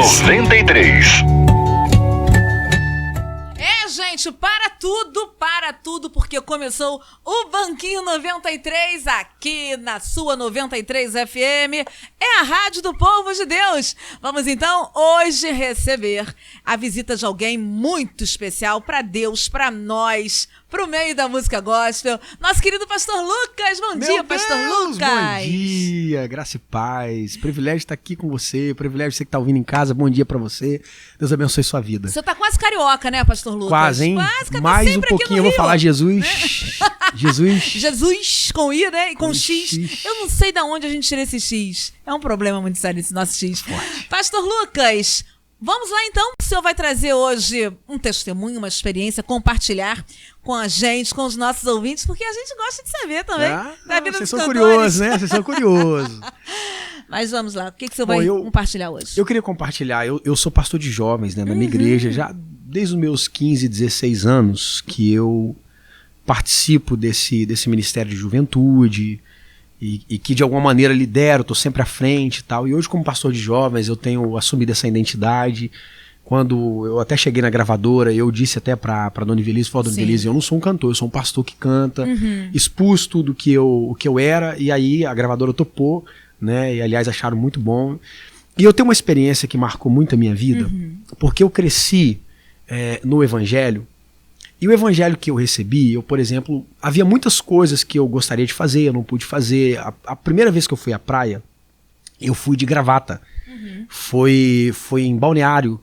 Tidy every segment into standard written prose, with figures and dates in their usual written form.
93. Gente, para tudo, porque começou o Banquinho 93 aqui na sua 93 FM. É a Rádio do Povo de Deus. Vamos então hoje receber a visita de alguém muito especial para Deus, para nós, pro meio da música gospel. Nosso querido pastor Lucas. Bom dia, pastor Lucas. Bom dia, graça e paz. Privilégio estar aqui com você, privilégio você que está ouvindo em casa. Bom dia para você. Deus abençoe sua vida. Você tá quase carioca, né, pastor Lucas? Quase, hein? Quase, mais um pouquinho eu vou falar Jesus. Jesus com I, né? E com X. Eu não sei de onde a gente tira esse X. É um problema muito sério esse nosso X. Forte. Pastor Lucas, vamos lá então. O senhor vai trazer hoje um testemunho, uma experiência, compartilhar com a gente, com os nossos ouvintes, porque a gente gosta de saber também da vida dos cantores. Vocês são curiosos, né? Vocês são curiosos. Mas vamos lá, o que o senhor vai compartilhar hoje? Eu queria compartilhar, eu sou pastor de jovens, né, na minha igreja, já desde os meus 15, 16 anos que eu participo desse ministério de juventude e que de alguma maneira lidero, estou sempre à frente e tal. E hoje como pastor de jovens eu tenho assumido essa identidade. Quando eu até cheguei na gravadora, eu disse até pra Dona Ivelisse, Dona Ivelisse, eu não sou um cantor, eu sou um pastor que canta, expus tudo o que eu era, e aí a gravadora topou, né? E aliás acharam muito bom. E eu tenho uma experiência que marcou muito a minha vida, porque eu cresci no Evangelho, e o Evangelho que eu recebi, eu, por exemplo, havia muitas coisas que eu gostaria de fazer, eu não pude fazer. A primeira vez que eu fui à praia, eu fui de gravata, foi em Balneário.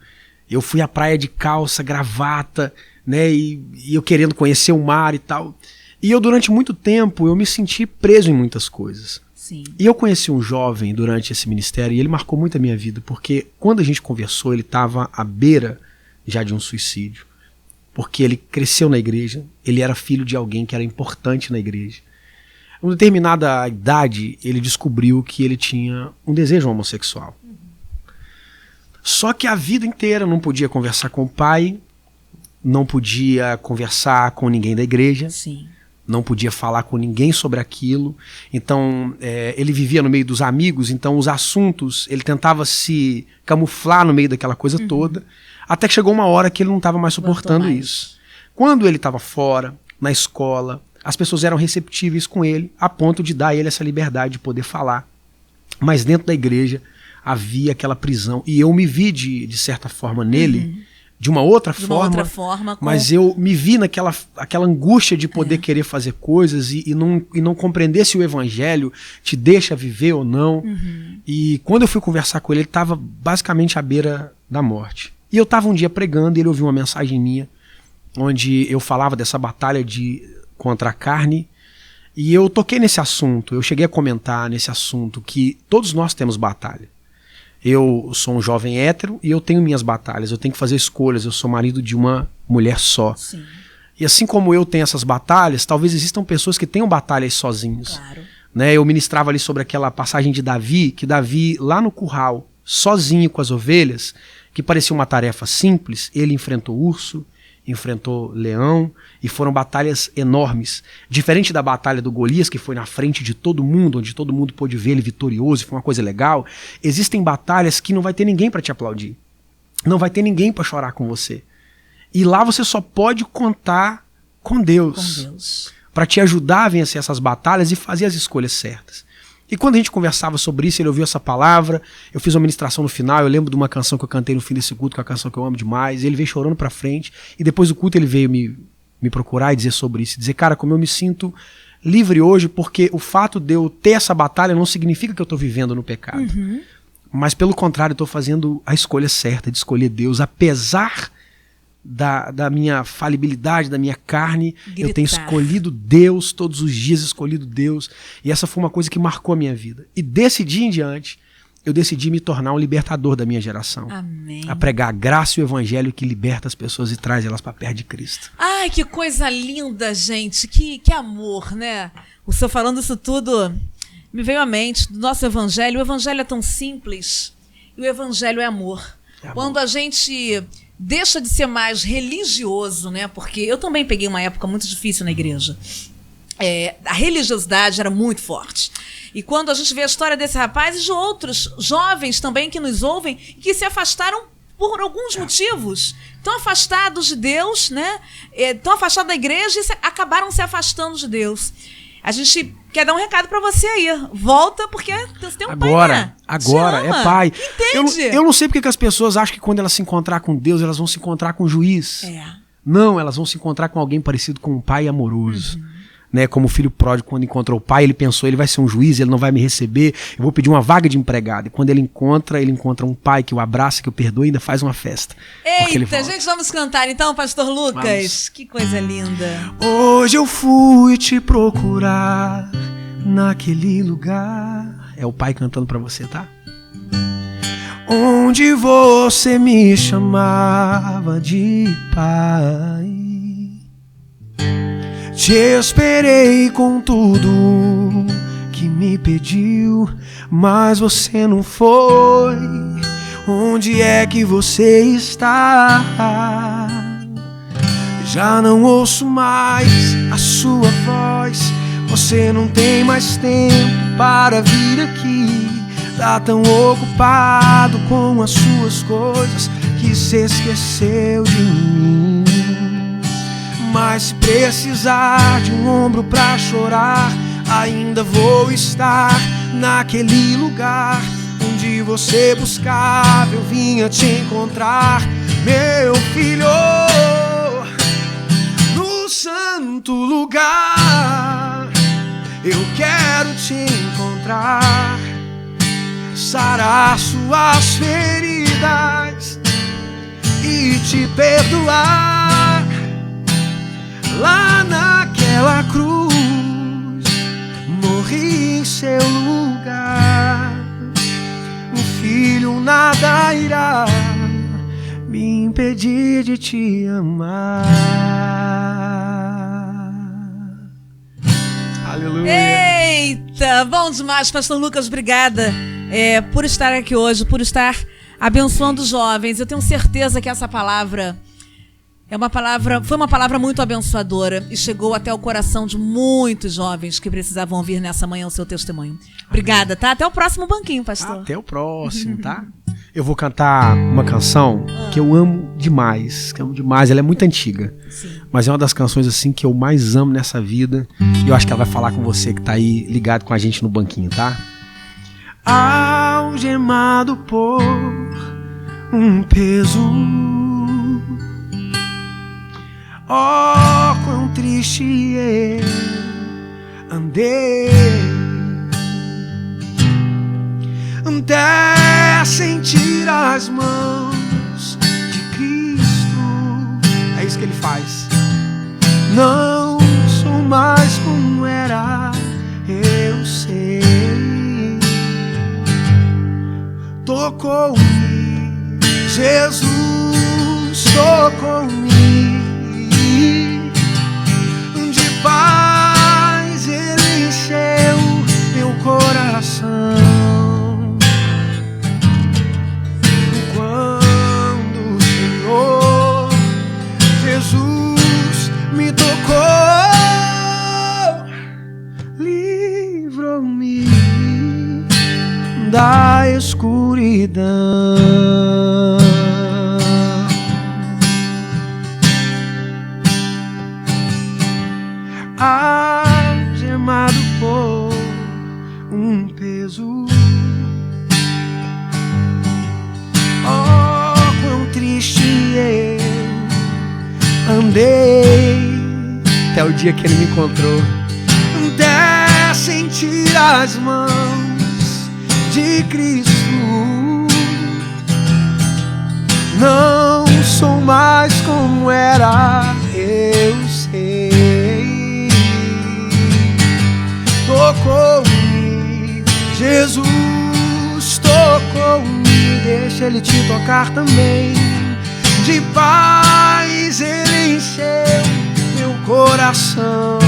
Eu fui à praia de calça, gravata, né, e eu querendo conhecer o mar e tal. E eu, durante muito tempo, eu me senti preso em muitas coisas. Sim. E eu conheci um jovem durante esse ministério e ele marcou muito a minha vida, porque quando a gente conversou, ele estava à beira já de um suicídio. Porque ele cresceu na igreja, ele era filho de alguém que era importante na igreja. Em uma determinada idade, ele descobriu que ele tinha um desejo homossexual. Só que a vida inteira não podia conversar com o pai, não podia conversar com ninguém da igreja, não podia falar com ninguém sobre aquilo. Então ele vivia no meio dos amigos, então os assuntos, ele tentava se camuflar no meio daquela coisa toda, até que chegou uma hora que ele não estava mais suportando isso. Quando ele estava fora, na escola, as pessoas eram receptíveis com ele, a ponto de dar a ele essa liberdade de poder falar. Mas dentro da igreja havia aquela prisão. E eu me vi, de certa forma, nele, de uma outra forma, mas eu me vi naquela angústia de poder querer fazer coisas e não compreender se o evangelho te deixa viver ou não. E quando eu fui conversar com ele, ele estava basicamente à beira da morte. E eu estava um dia pregando e ele ouviu uma mensagem minha, onde eu falava dessa batalha contra a carne. E eu toquei nesse assunto, eu cheguei a comentar nesse assunto que todos nós temos batalha. Eu sou um jovem hétero e eu tenho minhas batalhas, eu tenho que fazer escolhas, eu sou marido de uma mulher só. Sim. E assim como eu tenho essas batalhas, talvez existam pessoas que tenham batalhas sozinhos. Claro. Né? Eu ministrava ali sobre aquela passagem de Davi, que Davi lá no curral, sozinho com as ovelhas, que parecia uma tarefa simples, ele enfrentou urso, enfrentou leão, e foram batalhas enormes. Diferente da batalha do Golias, que foi na frente de todo mundo, onde todo mundo pôde ver ele vitorioso, foi uma coisa legal, existem batalhas que não vai ter ninguém para te aplaudir. Não vai ter ninguém para chorar com você. E lá você só pode contar com Deus. Para te ajudar a vencer essas batalhas e fazer as escolhas certas. E quando a gente conversava sobre isso, ele ouviu essa palavra, eu fiz uma ministração no final, eu lembro de uma canção que eu cantei no fim desse culto, que é uma canção que eu amo demais, ele veio chorando pra frente, e depois do culto ele veio me procurar e dizer sobre isso, dizer, cara, como eu me sinto livre hoje, porque o fato de eu ter essa batalha não significa que eu tô vivendo no pecado, mas pelo contrário, eu tô fazendo a escolha certa de escolher Deus, apesar da minha falibilidade, da minha carne, eu tenho escolhido Deus todos os dias, escolhido Deus, e essa foi uma coisa que marcou a minha vida. E desse dia em diante, eu decidi me tornar um libertador da minha geração. Amém. A pregar a graça e o evangelho que liberta as pessoas e traz elas para perto de Cristo. Ai, que coisa linda, gente, que amor, né? O senhor falando isso tudo me veio à mente do nosso evangelho. O evangelho é tão simples e o evangelho é amor. Quando a gente deixa de ser mais religioso, né? Porque eu também peguei uma época muito difícil na igreja. A religiosidade era muito forte. E quando a gente vê a história desse rapaz e de outros jovens também que nos ouvem, que se afastaram por alguns motivos, estão afastados de Deus, né? Estão afastados da igreja e acabaram se afastando de Deus. A gente quer dar um recado pra você aí. Volta, porque você tem um pai, né? Agora, é pai. Entende? Eu não sei porque que as pessoas acham que quando elas se encontrar com Deus, elas vão se encontrar com um juiz. Não, elas vão se encontrar com alguém parecido com um pai amoroso. Né, como o filho pródigo, quando encontrou o pai, ele pensou, ele vai ser um juiz, ele não vai me receber, eu vou pedir uma vaga de empregado. E quando ele encontra um pai que o abraça, que o perdoa e ainda faz uma festa. Eita, gente, vamos cantar então, pastor Lucas? Vamos. Que coisa linda. Hoje eu fui te procurar naquele lugar. É o pai cantando pra você, tá? Onde você me chamava de pai. Te esperei com tudo que me pediu, mas você não foi. Onde é que você está? Já não ouço mais a sua voz. Você não tem mais tempo para vir aqui. Tá tão ocupado com as suas coisas que se esqueceu de mim. Mas se precisar de um ombro pra chorar, ainda vou estar naquele lugar onde você buscava, eu vinha te encontrar, meu filho, no santo lugar. Eu quero te encontrar, sarar suas feridas e te perdoar. Lá naquela cruz, morri em seu lugar. O filho nada irá me impedir de te amar. Aleluia. Eita, bom demais, pastor Lucas, obrigada por estar aqui hoje, por estar abençoando os jovens. Eu tenho certeza que essa palavra foi uma palavra muito abençoadora e chegou até o coração de muitos jovens que precisavam ouvir nessa manhã o seu testemunho. Obrigada, tá? Até o próximo banquinho, pastor. Até o próximo, tá? Eu vou cantar uma canção que eu amo demais, ela é muito antiga. Sim. Mas é uma das canções assim que eu mais amo nessa vida. E eu acho que ela vai falar com você que tá aí ligado com a gente no banquinho, tá? Algemado por um peso, oh, quão triste eu andei, até sentir as mãos de Cristo. É isso que ele faz. Não sou mais como era, eu sei. Tocou-me, Jesus tocou-me. De paz ele encheu meu coração. Quando o Senhor Jesus me tocou, livrou-me da escuridão. Algemado por um peso, oh, quão triste eu andei, até o dia que ele me encontrou, até sentir as mãos de Cristo. Não sou mais como era, eu sei. Tocou-me, Jesus tocou-me, deixa ele te tocar também. De paz ele encheu meu coração.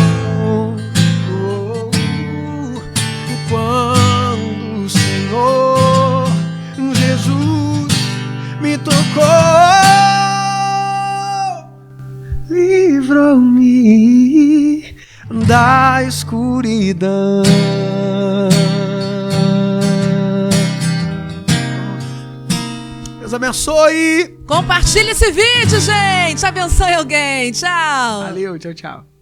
Quando o Senhor Jesus me tocou, livrou-me da escuridão. Deus abençoe. Compartilhe esse vídeo, gente. Abençoe alguém. Tchau. Valeu, tchau, tchau.